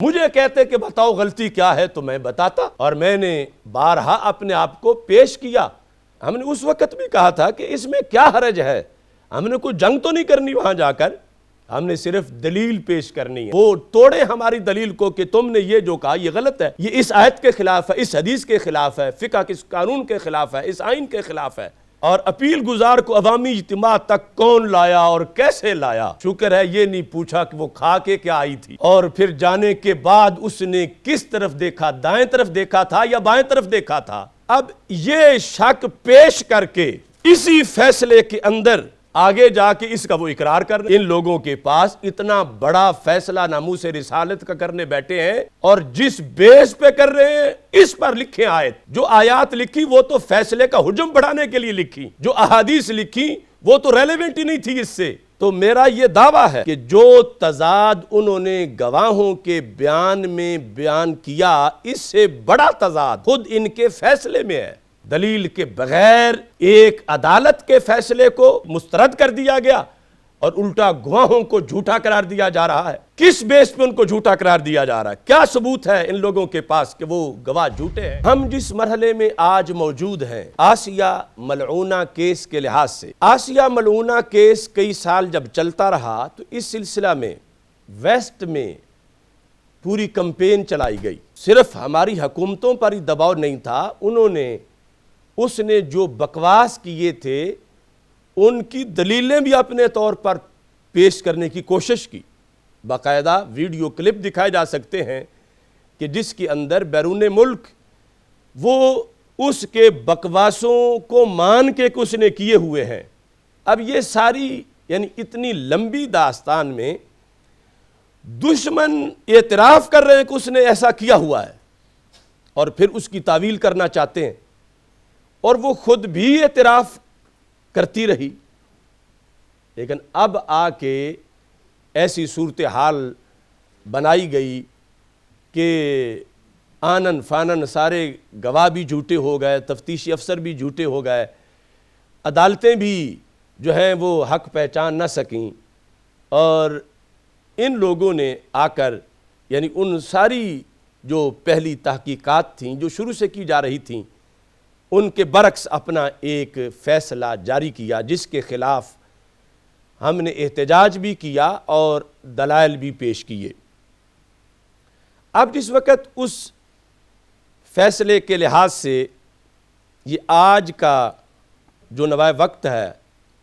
مجھے کہتے کہ بتاؤ غلطی کیا ہے تو میں بتاتا، اور میں نے بارہا اپنے آپ کو پیش کیا۔ ہم نے اس وقت بھی کہا تھا کہ اس میں کیا حرج ہے، ہم نے کوئی جنگ تو نہیں کرنی وہاں جا کر، ہم نے صرف دلیل پیش کرنی ہے۔ وہ توڑے ہماری دلیل کو کہ تم نے یہ جو کہا یہ غلط ہے، یہ اس آیت کے خلاف ہے، اس حدیث کے خلاف ہے، فقہ کے قانون کے خلاف ہے، اس آئین کے خلاف ہے۔ اور اپیل گزار کو عوامی اجتماع تک کون لایا اور کیسے لایا؟ شکر ہے یہ نہیں پوچھا کہ وہ کھا کے کیا آئی تھی، اور پھر جانے کے بعد اس نے کس طرف دیکھا، دائیں طرف دیکھا تھا یا بائیں طرف دیکھا تھا۔ اب یہ شک پیش کر کے اسی فیصلے کے اندر آگے جا کے اس کا وہ اقرار کر رہے ہیں۔ ان لوگوں کے پاس اتنا بڑا فیصلہ ناموس رسالت کا کرنے بیٹھے ہیں، اور جس بیس پہ کر رہے ہیں اس پر لکھیں آیت۔ جو آیات لکھی وہ تو فیصلے کا حجم بڑھانے کے لیے لکھی، جو احادیث لکھی وہ تو ریلیونٹ ہی نہیں تھی اس سے۔ تو میرا یہ دعویٰ ہے کہ جو تضاد انہوں نے گواہوں کے بیان میں بیان کیا، اس سے بڑا تضاد خود ان کے فیصلے میں ہے۔ دلیل کے بغیر ایک عدالت کے فیصلے کو مسترد کر دیا گیا، اور الٹا گواہوں کو جھوٹا قرار دیا جا رہا ہے۔ کس بیس پہ ان کو جھوٹا قرار دیا جا رہا ہے؟ کیا ثبوت ہے ان لوگوں کے پاس کہ وہ گواہ جھوٹے ہیں؟ ہم جس مرحلے میں آج موجود ہیں آسیہ ملعونہ کیس کے لحاظ سے، آسیہ ملعونہ کیس کئی سال جب چلتا رہا تو اس سلسلہ میں ویسٹ میں پوری کمپین چلائی گئی۔ صرف ہماری حکومتوں پر ہی دباؤ نہیں تھا، انہوں نے اس نے جو بکواس کیے تھے ان کی دلیلیں بھی اپنے طور پر پیش کرنے کی کوشش کی۔ باقاعدہ ویڈیو کلپ دکھائے جا سکتے ہیں کہ جس کے اندر بیرون ملک وہ اس کے بکواسوں کو مان کے اس نے کیے ہوئے ہیں۔ اب یہ ساری یعنی اتنی لمبی داستان میں دشمن اعتراف کر رہے ہیں کہ اس نے ایسا کیا ہوا ہے، اور پھر اس کی تعویل کرنا چاہتے ہیں، اور وہ خود بھی اعتراف کرتی رہی۔ لیکن اب آ کے ایسی صورتحال بنائی گئی کہ آنن فانن سارے گواہ بھی جھوٹے ہو گئے، تفتیشی افسر بھی جھوٹے ہو گئے، عدالتیں بھی جو ہیں وہ حق پہچان نہ سکیں، اور ان لوگوں نے آ کر یعنی ان ساری جو پہلی تحقیقات تھیں جو شروع سے کی جا رہی تھیں ان کے برعکس اپنا ایک فیصلہ جاری کیا، جس کے خلاف ہم نے احتجاج بھی کیا اور دلائل بھی پیش کیے۔ اب جس وقت اس فیصلے کے لحاظ سے یہ آج کا جو نوائے وقت ہے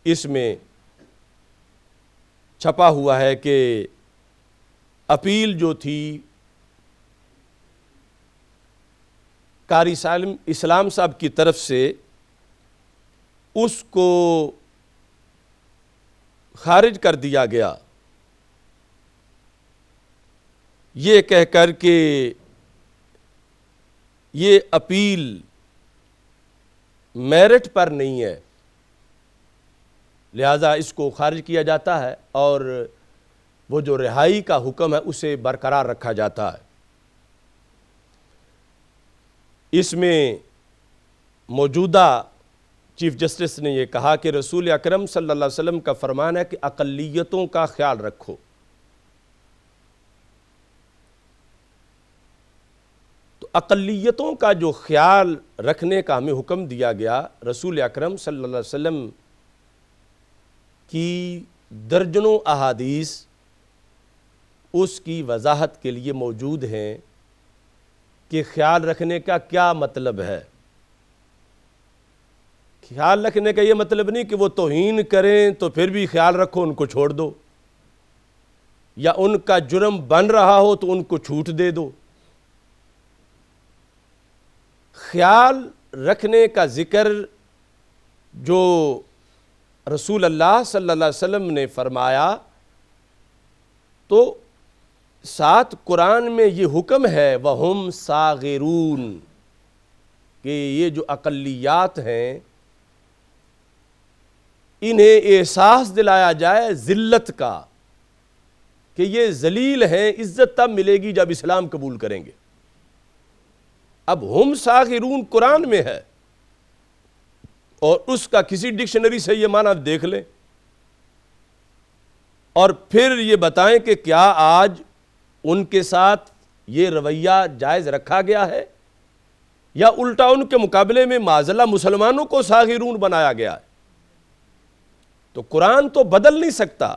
اس میں چھپا ہوا ہے کہ اپیل جو تھی قاری اسلام صاحب کی طرف سے اس کو خارج کر دیا گیا، یہ کہہ کر کہ یہ اپیل میرٹ پر نہیں ہے، لہذا اس کو خارج کیا جاتا ہے اور وہ جو رہائی کا حکم ہے اسے برقرار رکھا جاتا ہے۔ اس میں موجودہ چیف جسٹس نے یہ کہا کہ رسول اکرم صلی اللہ علیہ وسلم کا فرمان ہے کہ اقلیتوں کا خیال رکھو۔ تو اقلیتوں کا جو خیال رکھنے کا ہمیں حکم دیا گیا، رسول اکرم صلی اللہ علیہ وسلم کی درجنوں احادیث اس کی وضاحت کے لیے موجود ہیں کہ خیال رکھنے کا کیا مطلب ہے۔ خیال رکھنے کا یہ مطلب نہیں کہ وہ توہین کریں تو پھر بھی خیال رکھو، ان کو چھوڑ دو، یا ان کا جرم بن رہا ہو تو ان کو چھوٹ دے دو۔ خیال رکھنے کا ذکر جو رسول اللہ صلی اللہ علیہ وسلم نے فرمایا تو ساتھ قرآن میں یہ حکم ہے وَهُمْ صَاغِرُونَ، کہ یہ جو اقلیات ہیں انہیں احساس دلایا جائے ذلت کا، کہ یہ ذلیل ہیں، عزت تب ملے گی جب اسلام قبول کریں گے۔ اب ہم صاغرون قرآن میں ہے، اور اس کا کسی ڈکشنری سے یہ معنی دیکھ لیں، اور پھر یہ بتائیں کہ کیا آج ان کے ساتھ یہ رویہ جائز رکھا گیا ہے یا الٹا ان کے مقابلے میں معاذاللہ مسلمانوں کو ساغرون بنایا گیا ہے؟ تو قرآن تو بدل نہیں سکتا،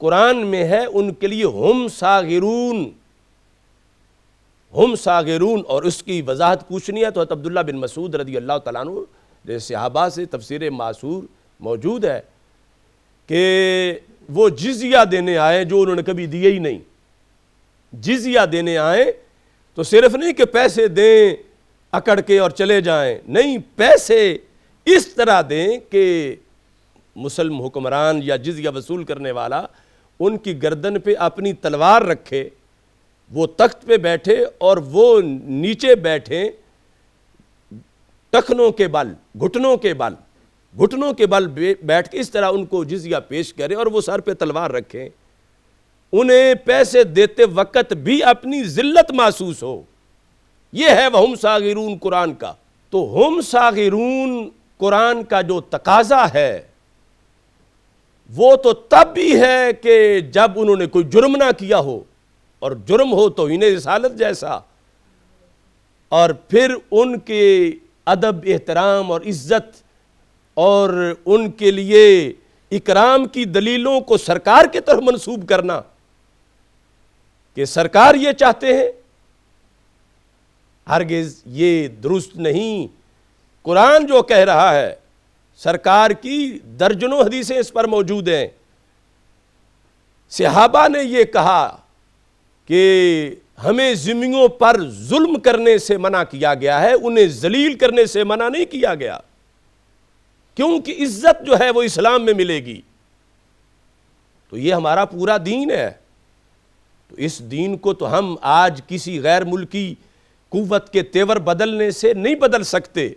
قرآن میں ہے ان کے لیے ہم ساغرون، ہم ساغرون، اور اس کی وضاحت پوچھنی ہے تو حضرت عبداللہ بن مسعود رضی اللہ تعالیٰ عنہ جیسے صحابہ سے تفسیر معصور موجود ہے کہ وہ جزیہ دینے آئے جو انہوں نے کبھی دیے ہی نہیں۔ جزیہ دینے آئے تو صرف نہیں کہ پیسے دیں اکڑ کے اور چلے جائیں، نہیں، پیسے اس طرح دیں کہ مسلم حکمران یا جزیہ وصول کرنے والا ان کی گردن پہ اپنی تلوار رکھے، وہ تخت پہ بیٹھے اور وہ نیچے بیٹھیں ٹخنوں کے بل، گھٹنوں کے بل بیٹھ کے اس طرح ان کو جزیہ پیش کرے اور وہ سر پہ تلوار رکھیں، انہیں پیسے دیتے وقت بھی اپنی ذلت محسوس ہو۔ یہ ہے وہ ہم ساغرون قرآن کا۔ تو ہم ساغرون قرآن کا جو تقاضا ہے وہ تو تب بھی ہے کہ جب انہوں نے کوئی جرم نہ کیا ہو، اور جرم ہو تو انہیں رسالت جیسا، اور پھر ان کے ادب، احترام اور عزت اور ان کے لیے اکرام کی دلیلوں کو سرکار کی طرف منسوب کرنا کہ سرکار یہ چاہتے ہیں، ہرگز یہ درست نہیں۔ قرآن جو کہہ رہا ہے، سرکار کی درجنوں حدیثیں اس پر موجود ہیں، صحابہ نے یہ کہا کہ ہمیں ذمیوں پر ظلم کرنے سے منع کیا گیا ہے، انہیں ذلیل کرنے سے منع نہیں کیا گیا، کیونکہ عزت جو ہے وہ اسلام میں ملے گی۔ تو یہ ہمارا پورا دین ہے، تو اس دین کو تو ہم آج کسی غیر ملکی قوت کے تیور بدلنے سے نہیں بدل سکتے،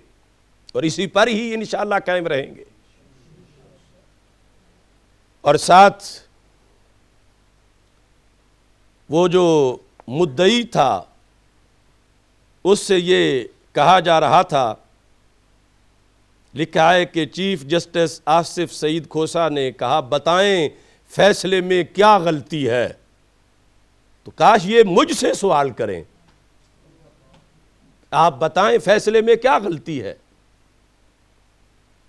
اور اسی پر ہی انشاءاللہ قائم رہیں گے۔ اور ساتھ وہ جو مدعی تھا اس سے یہ کہا جا رہا تھا، لکھا ہے کہ چیف جسٹس آصف سعید کھوسا نے کہا بتائیں فیصلے میں کیا غلطی ہے، تو کاش یہ مجھ سے سوال کریں، آپ بتائیں فیصلے میں کیا غلطی ہے،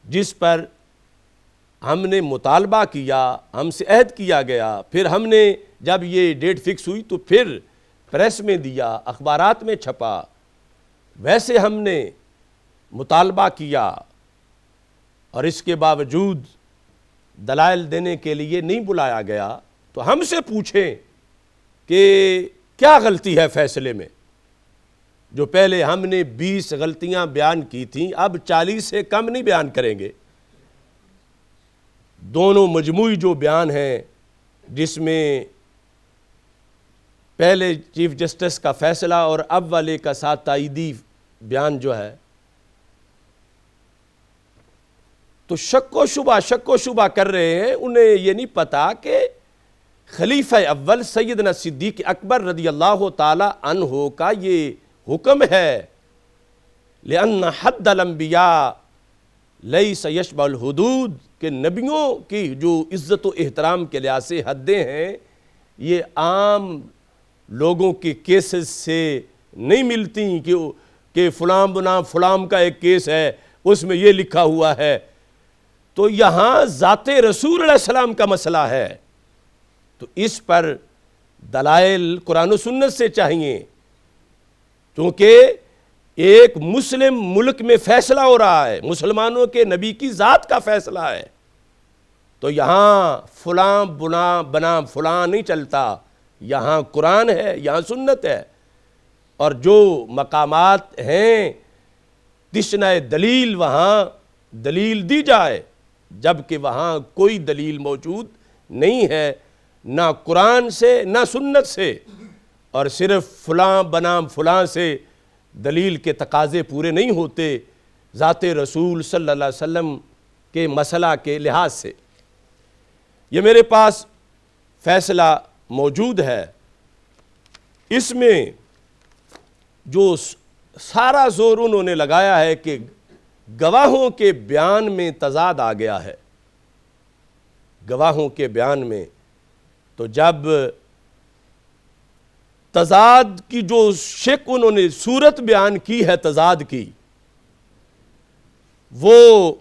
جس پر ہم نے مطالبہ کیا، ہم سے عہد کیا گیا، پھر ہم نے جب یہ ڈیٹ فکس ہوئی تو پھر پریس میں دیا، اخبارات میں چھپا، ویسے ہم نے مطالبہ کیا، اور اس کے باوجود دلائل دینے کے لیے نہیں بلایا گیا، تو ہم سے پوچھیں کہ کیا غلطی ہے فیصلے میں، جو پہلے ہم نے 20 غلطیاں بیان کی تھیں، اب 40 سے کم نہیں بیان کریں گے۔ دونوں مجموعی جو بیان ہیں، جس میں پہلے چیف جسٹس کا فیصلہ اور اب والے کا ساتھ تائیدی بیان جو ہے، تو شک و شبہ کر رہے ہیں، انہیں یہ نہیں پتا کہ خلیفہ اول سیدنا صدیق اکبر رضی اللہ تعالی عنہ کا یہ حکم ہے، لأن حد الانبیاء لیس یشبہ الحدود، کہ نبیوں کی جو عزت و احترام کے لحاظ سے حدیں ہیں یہ عام لوگوں کے کیسز سے نہیں ملتی کہ فلاں بنام فلاں کا ایک کیس ہے اس میں یہ لکھا ہوا ہے، تو یہاں ذات رسول علیہ السلام کا مسئلہ ہے، تو اس پر دلائل قرآن و سنت سے چاہیے، کیونکہ ایک مسلم ملک میں فیصلہ ہو رہا ہے، مسلمانوں کے نبی کی ذات کا فیصلہ ہے، تو یہاں فلاں بنام فلاں نہیں چلتا، یہاں قرآن ہے، یہاں سنت ہے، اور جو مقامات ہیں تشنہ دلیل وہاں دلیل دی جائے، جبکہ وہاں کوئی دلیل موجود نہیں ہے، نہ قرآن سے نہ سنت سے، اور صرف فلاں بنام فلاں سے دلیل کے تقاضے پورے نہیں ہوتے ذات رسول صلی اللہ علیہ وسلم کے مسئلہ کے لحاظ سے۔ یہ میرے پاس فیصلہ موجود ہے، اس میں جو سارا زور انہوں نے لگایا ہے کہ گواہوں کے بیان میں تضاد آ گیا ہے، گواہوں کے بیان میں، تو جب تضاد کی جو شک انہوں نے صورت بیان کی ہے تضاد کی، وہ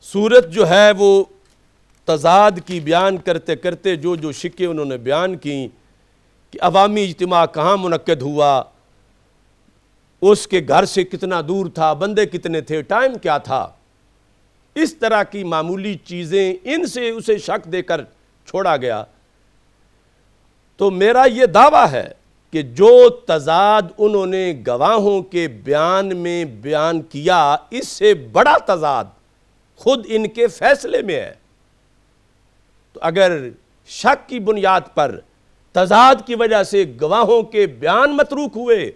صورت جو ہے وہ تضاد کی بیان کرتے کرتے جو شکیں انہوں نے بیان کی کہ عوامی اجتماع کہاں منعقد ہوا، اس کے گھر سے کتنا دور تھا، بندے کتنے تھے، ٹائم کیا تھا، اس طرح کی معمولی چیزیں، ان سے اسے شک دے کر چھوڑا گیا۔ تو میرا یہ دعویٰ ہے کہ جو تضاد انہوں نے گواہوں کے بیان میں بیان کیا، اس سے بڑا تضاد خود ان کے فیصلے میں ہے۔ تو اگر شک کی بنیاد پر تضاد کی وجہ سے گواہوں کے بیان متروک ہوئے،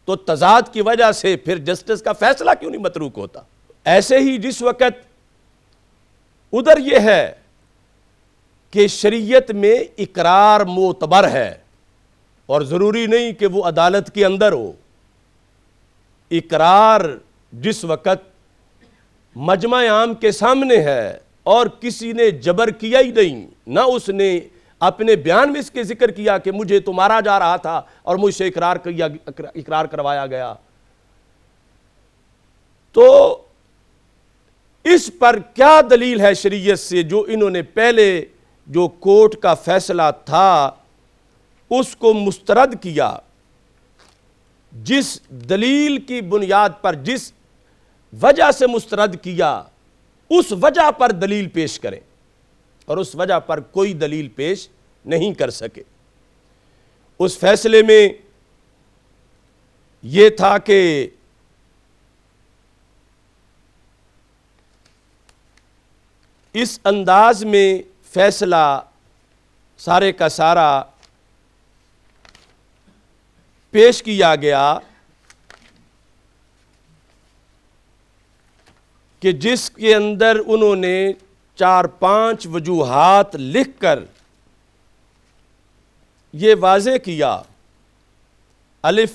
تو تضاد کی وجہ سے پھر جسٹس کا فیصلہ کیوں نہیں متروک ہوتا؟ ایسے ہی جس وقت ادھر یہ ہے کہ شریعت میں اقرار معتبر ہے اور ضروری نہیں کہ وہ عدالت کے اندر ہو، اقرار جس وقت مجمع عام کے سامنے ہے اور کسی نے جبر کیا ہی نہیں، نہ اس نے اپنے بیان میں اس کے ذکر کیا کہ مجھے تو مارا جا رہا تھا اور مجھ سے اقرار کروایا گیا، تو اس پر کیا دلیل ہے شریعت سے جو انہوں نے پہلے جو کورٹ کا فیصلہ تھا اس کو مسترد کیا؟ جس دلیل کی بنیاد پر، جس وجہ سے مسترد کیا، اس وجہ پر دلیل پیش کریں، اور اس وجہ پر کوئی دلیل پیش نہیں کر سکے۔ اس فیصلے میں یہ تھا کہ اس انداز میں فیصلہ سارے کا سارا پیش کیا گیا کہ جس کے اندر انہوں نے 4-5 وجوہات لکھ کر یہ واضح کیا۔ الف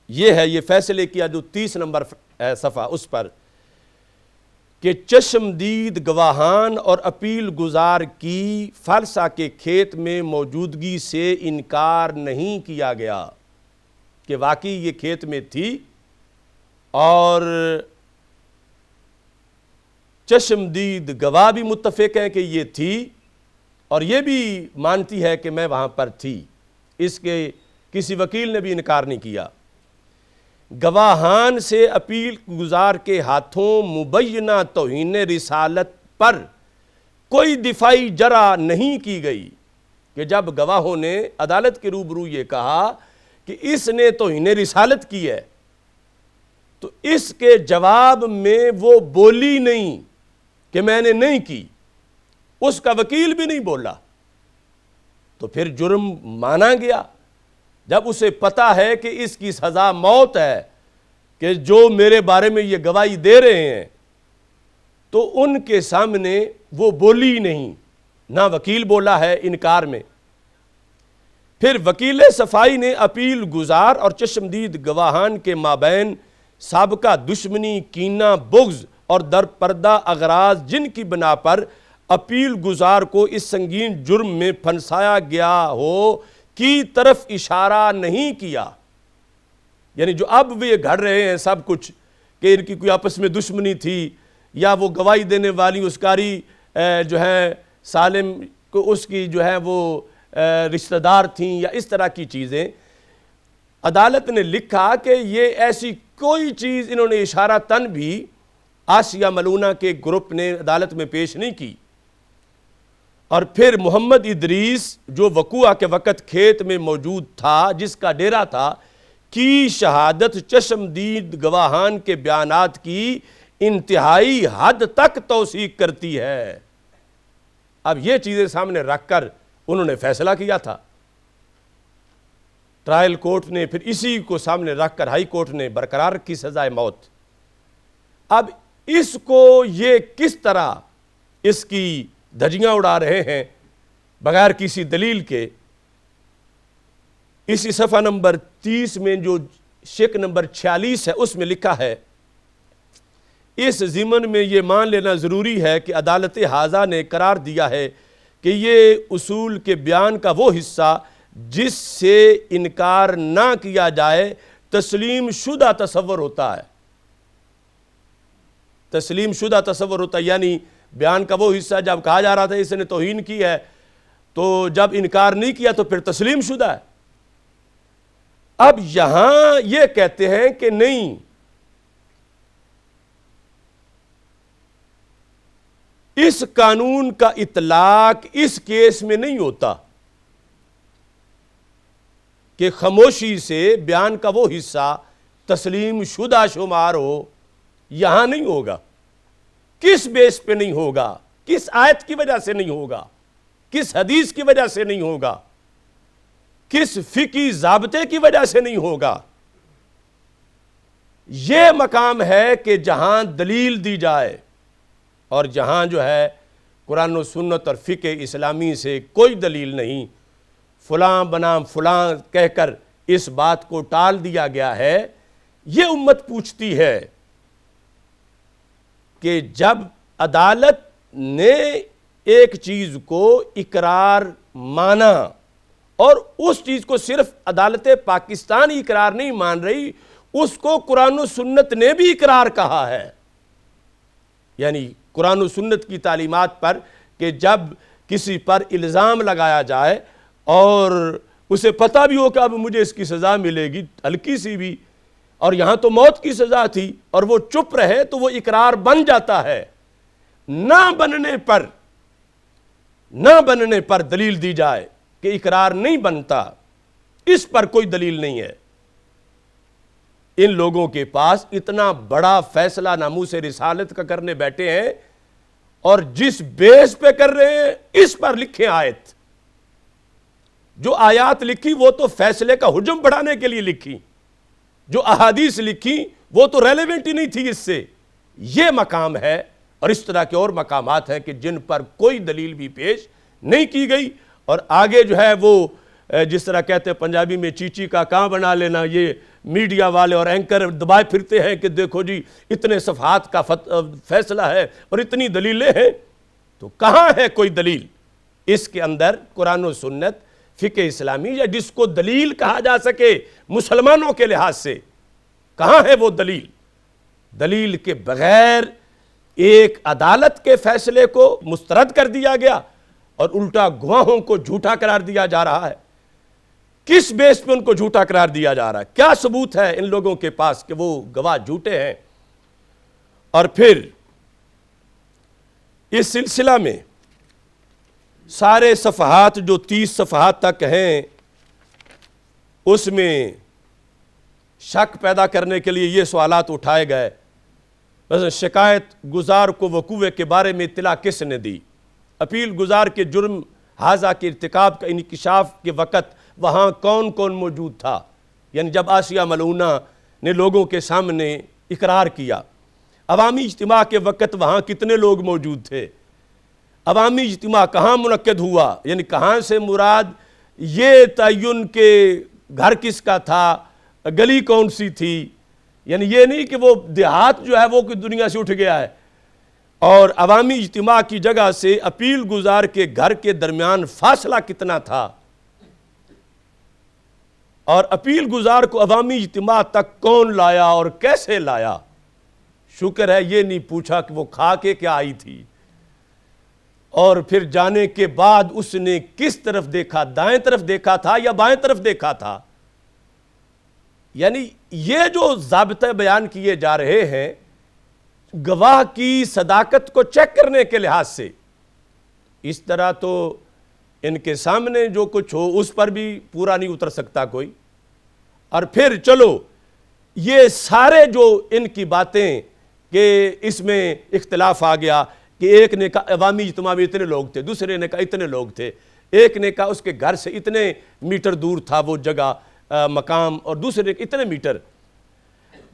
یہ ہے، یہ فیصلے کیا جو 30 نمبر صفحہ اس پر، کہ چشمدید گواہان اور اپیل گزار کی فالسا کے کھیت میں موجودگی سے انکار نہیں کیا گیا، کہ واقعی یہ کھیت میں تھی اور چشمدید گواہ بھی متفق ہیں کہ یہ تھی اور یہ بھی مانتی ہے کہ میں وہاں پر تھی، اس کے کسی وکیل نے بھی انکار نہیں کیا۔ گواہان سے اپیل گزار کے ہاتھوں مبینہ توہین رسالت پر کوئی دفاعی جرح نہیں کی گئی، کہ جب گواہوں نے عدالت کے روبرو یہ کہا کہ اس نے توہین رسالت کی ہے، تو اس کے جواب میں وہ بولی نہیں کہ میں نے نہیں کی، اس کا وکیل بھی نہیں بولا، تو پھر جرم مانا گیا۔ جب اسے پتا ہے کہ اس کی سزا موت ہے، کہ جو میرے بارے میں یہ گواہی دے رہے ہیں، تو ان کے سامنے وہ بولی نہیں، نہ وکیل بولا ہے انکار میں۔ پھر وکیل صفائی نے اپیل گزار اور چشمدید گواہان کے مابین سابقہ دشمنی، کینہ، بغض اور در پردہ اغراض جن کی بنا پر اپیل گزار کو اس سنگین جرم میں پھنسایا گیا ہو کی طرف اشارہ نہیں کیا۔ یعنی جو اب بھی یہ گھڑ رہے ہیں سب کچھ کہ ان کی کوئی آپس میں دشمنی تھی، یا وہ گواہی دینے والی اسکاری جو ہے سالم کو اس کی جو ہے وہ رشتہ دار تھیں، یا اس طرح کی چیزیں، عدالت نے لکھا کہ یہ ایسی کوئی چیز انہوں نے اشارہ تن بھی آسیہ ملونہ کے گروپ نے عدالت میں پیش نہیں کی۔ اور پھر محمد ادریس جو وقوعہ کے وقت کھیت میں موجود تھا، جس کا ڈیرا تھا، کی شہادت چشمدید گواہان کے بیانات کی انتہائی حد تک توثیق کرتی ہے۔ اب یہ چیزیں سامنے رکھ کر انہوں نے فیصلہ کیا تھا، ٹرائل کورٹ نے، پھر اسی کو سامنے رکھ کر ہائی کورٹ نے برقرار رکھی سزائے موت۔ اب اس کو یہ کس طرح اس کی دھجیاں اڑا رہے ہیں بغیر کسی دلیل کے؟ اسی صفحہ نمبر 30 میں جو شک نمبر 46 ہے اس میں لکھا ہے، اس ضمن میں یہ مان لینا ضروری ہے کہ عدالت حاضہ نے قرار دیا ہے کہ یہ اصول کے بیان کا وہ حصہ جس سے انکار نہ کیا جائے تسلیم شدہ تصور ہوتا ہے. تسلیم شدہ تصور ہوتا ہے، یعنی بیان کا وہ حصہ جب کہا جا رہا تھا اس نے توہین کی ہے، تو جب انکار نہیں کیا تو پھر تسلیم شدہ ہے. اب یہاں یہ کہتے ہیں کہ نہیں، اس قانون کا اطلاق اس کیس میں نہیں ہوتا کہ خاموشی سے بیان کا وہ حصہ تسلیم شدہ شمار ہو. یہاں نہیں ہوگا. کس بیس پہ نہیں ہوگا؟ کس آیت کی وجہ سے نہیں ہوگا؟ کس حدیث کی وجہ سے نہیں ہوگا؟ کس فقہی ضابطے کی وجہ سے نہیں ہوگا؟ یہ مقام ہے کہ جہاں دلیل دی جائے اور جہاں جو ہے قرآن و سنت اور فقہ اسلامی سے کوئی دلیل نہیں، فلاں بنام فلاں کہہ کر اس بات کو ٹال دیا گیا ہے. یہ امت پوچھتی ہے کہ جب عدالت نے ایک چیز کو اقرار مانا اور اس چیز کو صرف عدالت پاکستان ہی اقرار نہیں مان رہی، اس کو قرآن و سنت نے بھی اقرار کہا ہے. یعنی قرآن و سنت کی تعلیمات پر کہ جب کسی پر الزام لگایا جائے اور اسے پتہ بھی ہو کہ اب مجھے اس کی سزا ملے گی ہلکی سی بھی، اور یہاں تو موت کی سزا تھی، اور وہ چپ رہے تو وہ اقرار بن جاتا ہے. نہ بننے پر دلیل دی جائے کہ اقرار نہیں بنتا، اس پر کوئی دلیل نہیں ہے. ان لوگوں کے پاس اتنا بڑا فیصلہ ناموس رسالت کا کرنے بیٹھے ہیں، اور جس بیس پہ کر رہے ہیں اس پر لکھیں آیت. جو آیات لکھی وہ تو فیصلے کا حجم بڑھانے کے لیے لکھی، جو احادیث لکھی وہ تو ریلیونٹ ہی نہیں تھی اس سے. یہ مقام ہے، اور اس طرح کے اور مقامات ہیں کہ جن پر کوئی دلیل بھی پیش نہیں کی گئی، اور آگے جو ہے وہ جس طرح کہتے ہیں پنجابی میں چیچی کا کہاں بنا لینا، یہ میڈیا والے اور اینکر دبائے پھرتے ہیں کہ دیکھو جی اتنے صفحات کا فیصلہ ہے اور اتنی دلیلیں ہیں. تو کہاں ہے کوئی دلیل اس کے اندر؟ قرآن و سنت، فقہ اسلامی، یا جس کو دلیل کہا جا سکے مسلمانوں کے لحاظ سے، کہاں ہے وہ دلیل؟ دلیل کے بغیر ایک عدالت کے فیصلے کو مسترد کر دیا گیا اور الٹا گواہوں کو جھوٹا قرار دیا جا رہا ہے. کس بیس پہ ان کو جھوٹا قرار دیا جا رہا ہے؟ کیا ثبوت ہے ان لوگوں کے پاس کہ وہ گواہ جھوٹے ہیں؟ اور پھر اس سلسلہ میں سارے صفحات جو 30 صفحات تک ہیں اس میں شک پیدا کرنے کے لیے یہ سوالات اٹھائے گئے. مثلا شکایت گزار کو وقوع کے بارے میں اطلاع کس نے دی؟ اپیل گزار کے جرم ہاذا کے ارتکاب کا انکشاف کے وقت وہاں کون کون موجود تھا؟ یعنی جب آسیہ ملعونہ نے لوگوں کے سامنے اقرار کیا، عوامی اجتماع کے وقت وہاں کتنے لوگ موجود تھے؟ عوامی اجتماع کہاں منعقد ہوا؟ یعنی کہاں سے مراد یہ تعین کہ گھر کس کا تھا، گلی کون سی تھی؟ یعنی یہ نہیں کہ وہ دیہات جو ہے وہ کہ دنیا سے اٹھ گیا ہے. اور عوامی اجتماع کی جگہ سے اپیل گزار کے گھر کے درمیان فاصلہ کتنا تھا، اور اپیل گزار کو عوامی اجتماع تک کون لایا اور کیسے لایا؟ شکر ہے یہ نہیں پوچھا کہ وہ کھا کے کیا آئی تھی، اور پھر جانے کے بعد اس نے کس طرف دیکھا، دائیں طرف دیکھا تھا یا بائیں طرف دیکھا تھا. یعنی یہ جو ضابطے بیان کیے جا رہے ہیں گواہ کی صداقت کو چیک کرنے کے لحاظ سے، اس طرح تو ان کے سامنے جو کچھ ہو اس پر بھی پورا نہیں اتر سکتا کوئی. اور پھر چلو یہ سارے جو ان کی باتیں کہ اس میں اختلاف آ گیا کہ ایک نے کہا عوامی اجتماع میں اتنے لوگ تھے، دوسرے نے کہا اتنے لوگ تھے، ایک نے کہا اس کے گھر سے اتنے میٹر دور تھا وہ جگہ مقام، اور دوسرے نے اتنے میٹر.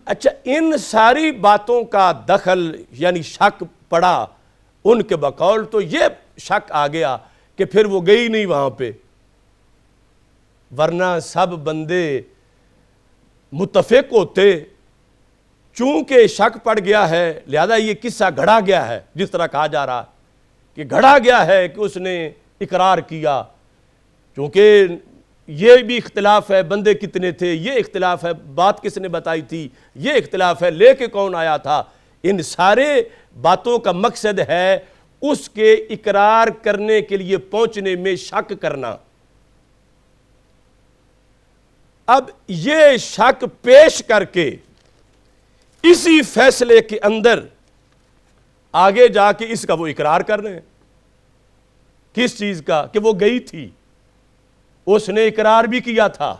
اچھا، ان ساری باتوں کا دخل یعنی شک پڑا ان کے بقول، تو یہ شک آ گیا کہ پھر وہ گئی نہیں وہاں پہ، ورنہ سب بندے متفق ہوتے. چونکہ شک پڑ گیا ہے لہذا یہ قصہ گھڑا گیا ہے، جس طرح کہا جا رہا کہ گھڑا گیا ہے کہ اس نے اقرار کیا، چونکہ یہ بھی اختلاف ہے بندے کتنے تھے، یہ اختلاف ہے بات کس نے بتائی تھی، یہ اختلاف ہے لے کے کون آیا تھا، ان سارے باتوں کا مقصد ہے اس کے اقرار کرنے کے لیے پہنچنے میں شک کرنا۔ اب یہ شک پیش کر کے اسی فیصلے کے اندر آگے جا کے اس کا وہ اقرار کر رہے ہیں۔ کس چیز کا؟ کہ وہ گئی تھی، اس نے اقرار بھی کیا تھا۔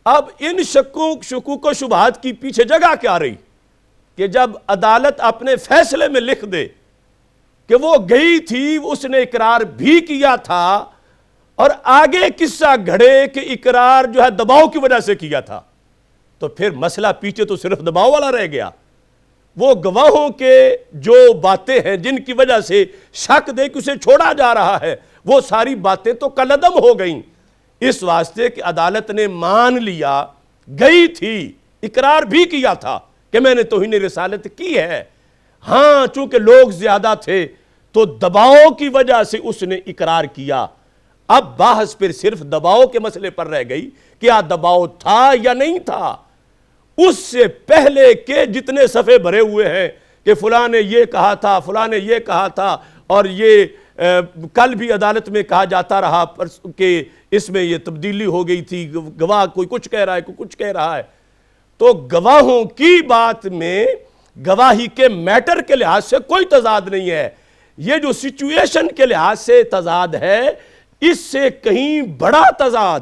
اب ان شکوک و شبہات کی پیچھے جگہ کیا رہی کہ جب عدالت اپنے فیصلے میں لکھ دے کہ وہ گئی تھی، اس نے اقرار بھی کیا تھا، اور آگے قصہ گھڑے کہ اقرار جو ہے دباؤ کی وجہ سے کیا تھا، تو پھر مسئلہ پیچھے تو صرف دباؤ والا رہ گیا۔ وہ گواہوں کے جو باتیں ہیں جن کی وجہ سے شک دے کہ اسے چھوڑا جا رہا ہے، وہ ساری باتیں تو کالعدم ہو گئیں، اس واسطے کہ عدالت نے مان لیا گئی تھی، اقرار بھی کیا تھا کہ میں نے توہین رسالت کی ہے۔ ہاں چونکہ لوگ زیادہ تھے تو دباؤ کی وجہ سے اس نے اقرار کیا۔ اب بحث پھر صرف دباؤ کے مسئلے پر رہ گئی، کیا دباؤ تھا یا نہیں تھا؟ اس سے پہلے کے جتنے صفحے بھرے ہوئے ہیں کہ فلاں نے یہ کہا تھا، فلاں نے یہ کہا تھا، اور یہ کل بھی عدالت میں کہا جاتا رہا کہ اس میں یہ تبدیلی ہو گئی تھی، گواہ کوئی کچھ کہہ رہا ہے کوئی کچھ کہہ رہا ہے، تو گواہوں کی بات میں گواہی کے میٹر کے لحاظ سے کوئی تضاد نہیں ہے۔ یہ جو سچویشن کے لحاظ سے تضاد ہے، اس سے کہیں بڑا تضاد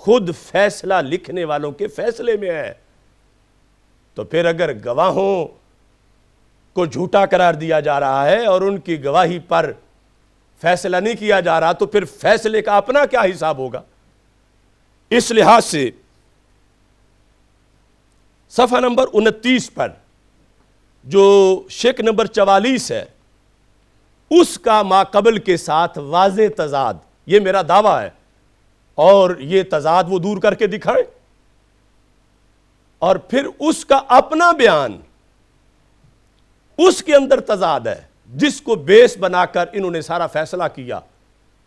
خود فیصلہ لکھنے والوں کے فیصلے میں ہے۔ تو پھر اگر گواہوں کو جھوٹا قرار دیا جا رہا ہے اور ان کی گواہی پر فیصلہ نہیں کیا جا رہا، تو پھر فیصلے کا اپنا کیا حساب ہوگا؟ اس لحاظ سے صفحہ نمبر 29 پر جو شک نمبر 44 ہے، اس کا ماقبل کے ساتھ واضح تضاد، یہ میرا دعویٰ ہے، اور یہ تضاد وہ دور کر کے دکھائیں، اور پھر اس کا اپنا بیان، اس کے اندر تضاد ہے جس کو بیس بنا کر انہوں نے سارا فیصلہ کیا،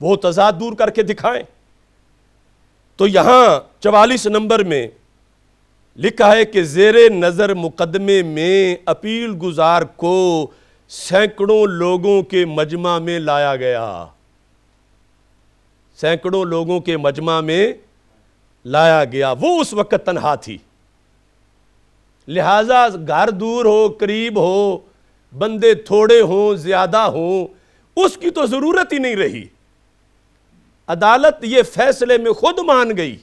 وہ تضاد دور کر کے دکھائیں۔ تو یہاں 44 نمبر میں لکھا ہے کہ زیر نظر مقدمے میں اپیل گزار کو سینکڑوں لوگوں کے مجمع میں لایا گیا، سینکڑوں لوگوں کے مجمع میں لایا گیا، وہ اس وقت تنہا تھی، لہٰذا گھر دور ہو قریب ہو، بندے تھوڑے ہوں زیادہ ہوں، اس کی تو ضرورت ہی نہیں رہی۔ عدالت یہ فیصلے میں خود مان گئی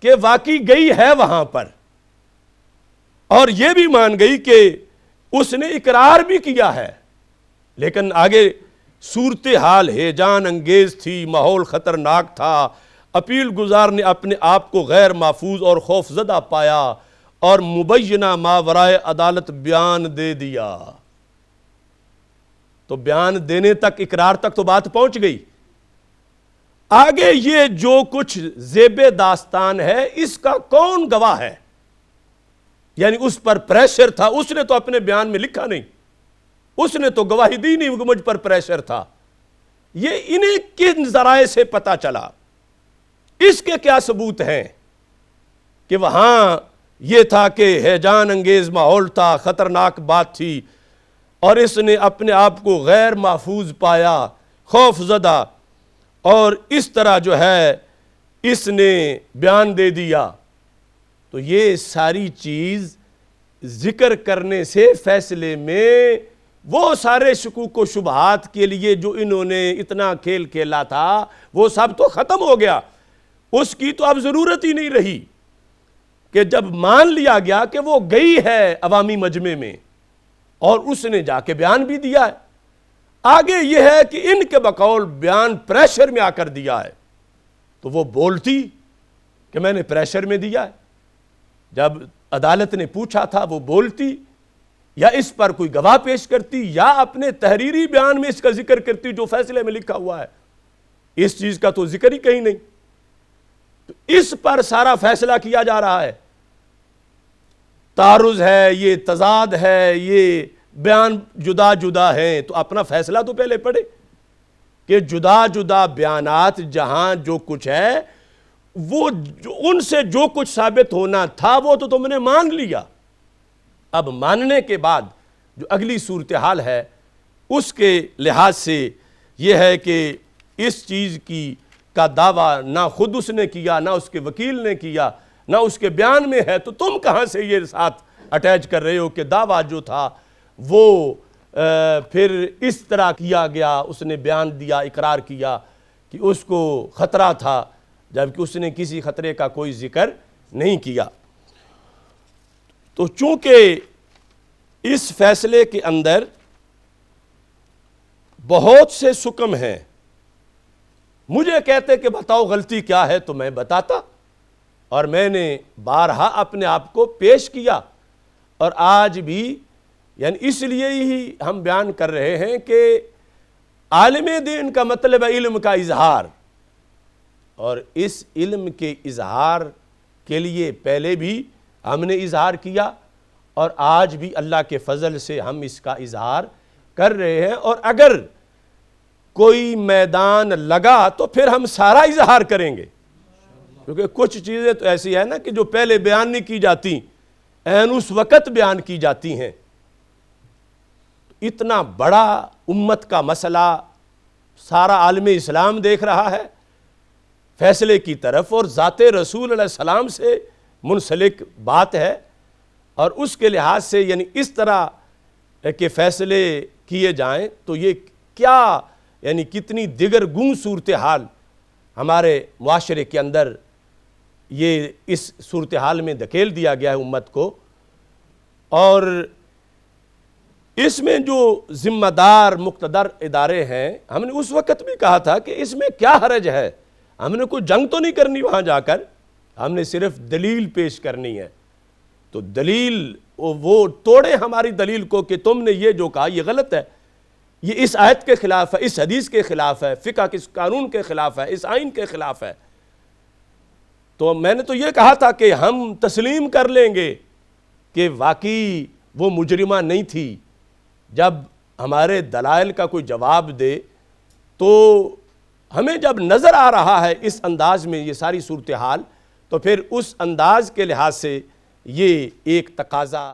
کہ واقعی گئی ہے وہاں پر، اور یہ بھی مان گئی کہ اس نے اقرار بھی کیا ہے، لیکن آگے صورتحال ہیجان انگیز تھی، ماحول خطرناک تھا، اپیل گزار نے اپنے آپ کو غیر محفوظ اور خوف زدہ پایا اور مبینہ ماورائے عدالت بیان دے دیا۔ تو بیان دینے تک، اقرار تک تو بات پہنچ گئی۔ آگے یہ جو کچھ زیب داستان ہے، اس کا کون گواہ ہے؟ یعنی اس پر پریشر تھا، اس نے تو اپنے بیان میں لکھا نہیں، اس نے تو گواہی دی نہیں کہ مجھ پر پریشر تھا، یہ انہیں کن ذرائع سے پتا چلا؟ اس کے کیا ثبوت ہیں کہ وہاں یہ تھا کہ ہیجان انگیز ماحول تھا، خطرناک بات تھی، اور اس نے اپنے آپ کو غیر محفوظ پایا، خوف زدہ، اور اس طرح جو ہے اس نے بیان دے دیا؟ تو یہ ساری چیز ذکر کرنے سے فیصلے میں وہ سارے شکوک و شبہات کے لیے جو انہوں نے اتنا کھیل کھیلا تھا، وہ سب تو ختم ہو گیا، اس کی تو اب ضرورت ہی نہیں رہی، کہ جب مان لیا گیا کہ وہ گئی ہے عوامی مجمع میں اور اس نے جا کے بیان بھی دیا ہے۔ آگے یہ ہے کہ ان کے بقول بیان پریشر میں آ کر دیا ہے، تو وہ بولتی کہ میں نے پریشر میں دیا ہے، جب عدالت نے پوچھا تھا وہ بولتی، یا اس پر کوئی گواہ پیش کرتی، یا اپنے تحریری بیان میں اس کا ذکر کرتی جو فیصلے میں لکھا ہوا ہے۔ اس چیز کا تو ذکر ہی کہیں نہیں، تو اس پر سارا فیصلہ کیا جا رہا ہے۔ تعارض ہے، یہ تضاد ہے، یہ بیان جدا جدا ہیں، تو اپنا فیصلہ تو پہلے پڑھے۔ کہ جدا جدا بیانات جہاں جو کچھ ہے وہ ان سے جو کچھ ثابت ہونا تھا وہ تو تم نے مان لیا. اب ماننے کے بعد جو اگلی صورتحال ہے اس کے لحاظ سے یہ ہے کہ اس چیز کا دعویٰ نہ خود اس نے کیا، نہ اس کے وکیل نے کیا، نہ اس کے بیان میں ہے، تو تم کہاں سے یہ ساتھ اٹیچ کر رہے ہو کہ دعویٰ جو تھا وہ پھر اس طرح کیا گیا، اس نے بیان دیا، اقرار کیا کہ اس کو خطرہ تھا، جبکہ اس نے کسی خطرے کا کوئی ذکر نہیں کیا. تو چونکہ اس فیصلے کے اندر بہت سے سکم ہیں، مجھے کہتے کہ بتاؤ غلطی کیا ہے تو میں بتاتا، اور میں نے بارہا اپنے آپ کو پیش کیا، اور آج بھی یعنی اس لیے ہی ہم بیان کر رہے ہیں کہ عالم دین کا مطلب ہے علم کا اظہار، اور اس علم کے اظہار کے لیے پہلے بھی ہم نے اظہار کیا، اور آج بھی اللہ کے فضل سے ہم اس کا اظہار کر رہے ہیں. اور اگر کوئی میدان لگا تو پھر ہم سارا اظہار کریں گے، کیونکہ کچھ چیزیں تو ایسی ہیں نا کہ جو پہلے بیان نہیں کی جاتی، عین اس وقت بیان کی جاتی ہیں. اتنا بڑا امت کا مسئلہ سارا عالم اسلام دیکھ رہا ہے فیصلے کی طرف، اور ذات رسول علیہ السلام سے منسلک بات ہے، اور اس کے لحاظ سے یعنی اس طرح کہ فیصلے کیے جائیں تو یہ کیا یعنی کتنی دیگر گون صورتحال ہمارے معاشرے کے اندر یہ اس صورتحال میں دھکیل دیا گیا ہے امت کو. اور اس میں جو ذمہ دار مقتدر ادارے ہیں، ہم نے اس وقت بھی کہا تھا کہ اس میں کیا حرج ہے، ہم نے کوئی جنگ تو نہیں کرنی وہاں جا کر، ہم نے صرف دلیل پیش کرنی ہے. تو دلیل وہ توڑے ہماری دلیل کو کہ تم نے یہ جو کہا یہ غلط ہے، یہ اس آیت کے خلاف ہے، اس حدیث کے خلاف ہے، فقہ کے قانون کے خلاف ہے، اس آئین کے خلاف ہے. تو میں نے تو یہ کہا تھا کہ ہم تسلیم کر لیں گے کہ واقعی وہ مجرمہ نہیں تھی. جب ہمارے دلائل کا کوئی جواب دے تو ہمیں جب نظر آ رہا ہے اس انداز میں یہ ساری صورتحال، تو پھر اس انداز کے لحاظ سے یہ ایک تقاضا